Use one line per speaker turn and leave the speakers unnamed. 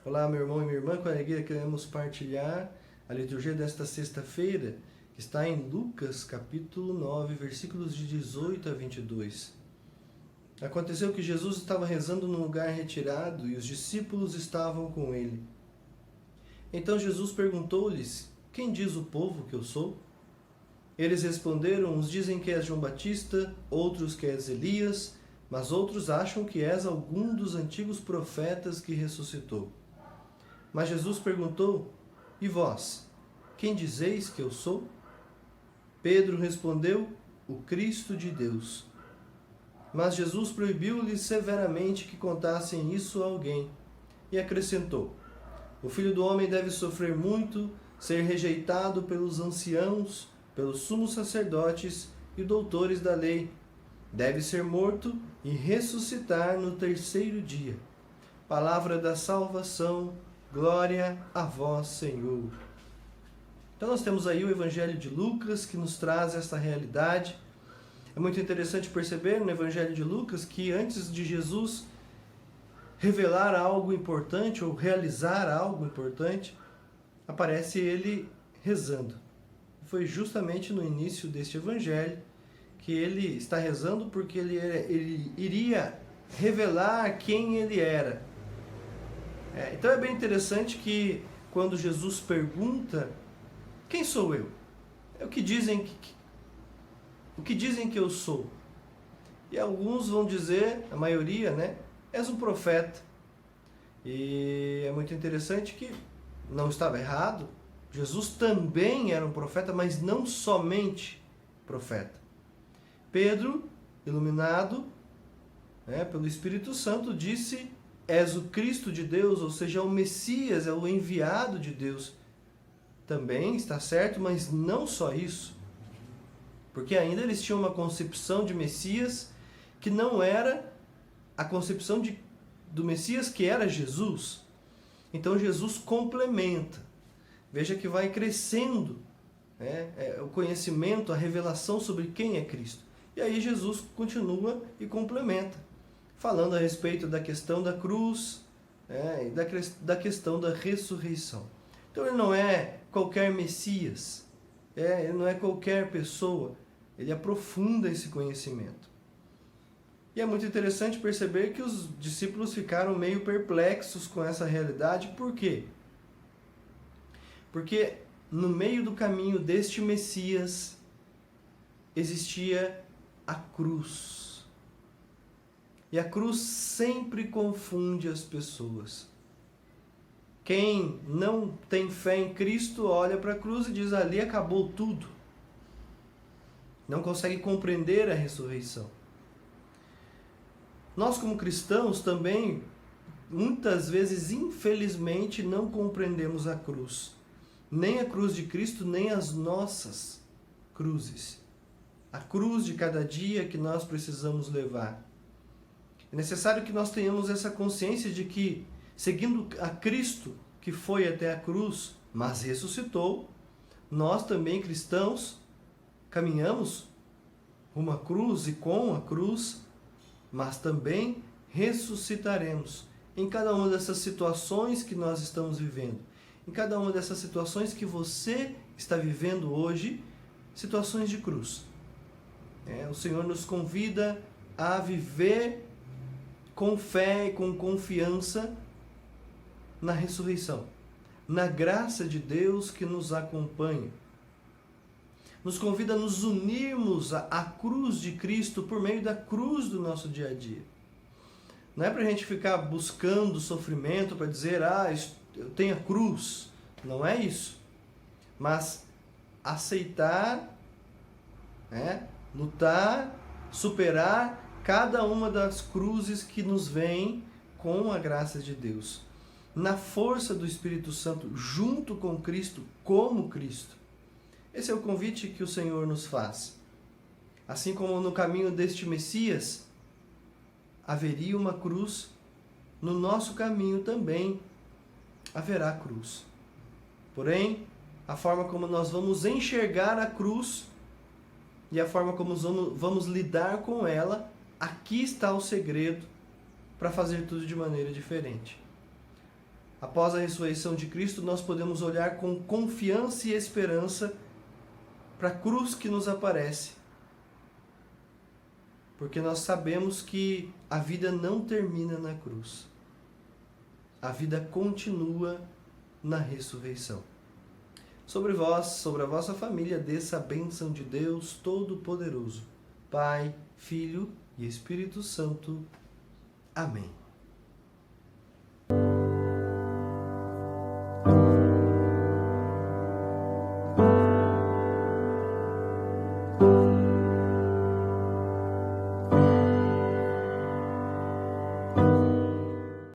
Olá, meu irmão e minha irmã, com alegria queremos partilhar a liturgia desta sexta-feira, que está em Lucas, capítulo 9, versículos de 18 a 22. Aconteceu que Jesus estava rezando num lugar retirado e os discípulos estavam com ele. Então Jesus perguntou-lhes: Quem diz o povo que eu sou? Eles responderam: Uns dizem que és João Batista, outros que és Elias, mas outros acham que és algum dos antigos profetas que ressuscitou. Mas Jesus perguntou: E vós, quem dizeis que eu sou? Pedro respondeu: O Cristo de Deus. Mas Jesus proibiu-lhes severamente que contassem isso a alguém, e acrescentou: O Filho do Homem deve sofrer muito, ser rejeitado pelos anciãos, pelos sumos sacerdotes e doutores da lei. Deve ser morto e ressuscitar no terceiro dia. Palavra da salvação, glória a vós, Senhor. Então nós temos aí o Evangelho de Lucas, que nos traz essa realidade. É muito interessante perceber no Evangelho de Lucas que antes de Jesus revelar algo importante ou realizar algo importante, aparece ele rezando. Foi justamente no início deste Evangelho que ele está rezando porque ele iria revelar quem ele era. Então é bem interessante que quando Jesus pergunta: Quem sou eu? É o que dizem que eu sou. E alguns vão dizer, a maioria, és um profeta. E é muito interessante que não estava errado. Jesus também era um profeta, mas não somente profeta. Pedro, iluminado pelo Espírito Santo, disse: És o Cristo de Deus, ou seja, é o Messias, é o enviado de Deus. Também está certo, mas não só isso. Porque ainda eles tinham uma concepção de Messias que não era a concepção do Messias que era Jesus. Então Jesus complementa. Veja que vai crescendo o conhecimento, a revelação sobre quem é Cristo. E aí Jesus continua e complementa, falando a respeito da questão da cruz e da questão da ressurreição. Então ele não é qualquer Messias, ele não é qualquer pessoa, ele aprofunda esse conhecimento. E é muito interessante perceber que os discípulos ficaram meio perplexos com essa realidade. Por quê? Porque no meio do caminho deste Messias existia a cruz. E a cruz sempre confunde as pessoas. Quem não tem fé em Cristo olha para a cruz e diz: ali acabou tudo. Não consegue compreender a ressurreição. Nós, como cristãos, também, muitas vezes, infelizmente, não compreendemos a cruz. Nem a cruz de Cristo, nem as nossas cruzes. A cruz de cada dia que nós precisamos levar. É necessário que nós tenhamos essa consciência de que, seguindo a Cristo, que foi até a cruz, mas ressuscitou, nós também, cristãos, caminhamos rumo à cruz e com a cruz, mas também ressuscitaremos em cada uma dessas situações que nós estamos vivendo, em cada uma dessas situações que você está vivendo hoje, situações de cruz. O Senhor nos convida a viver com fé e com confiança na ressurreição, na graça de Deus que nos acompanha. Nos convida a nos unirmos à cruz de Cristo por meio da cruz do nosso dia a dia. Não é para a gente ficar buscando sofrimento para dizer: eu tenho a cruz. Não é isso. Mas aceitar, lutar, superar cada uma das cruzes que nos vem com a graça de Deus. Na força do Espírito Santo, junto com Cristo, como Cristo. Esse é o convite que o Senhor nos faz. Assim como no caminho deste Messias, haveria uma cruz, no nosso caminho também haverá cruz. Porém, a forma como nós vamos enxergar a cruz e a forma como vamos lidar com ela, aqui está o segredo para fazer tudo de maneira diferente. Após a ressurreição de Cristo, nós podemos olhar com confiança e esperança para a cruz que nos aparece. Porque nós sabemos que a vida não termina na cruz. A vida continua na ressurreição. Sobre vós, sobre a vossa família, desça a bênção de Deus Todo-Poderoso, Pai, Filho e Espírito Santo. Amém.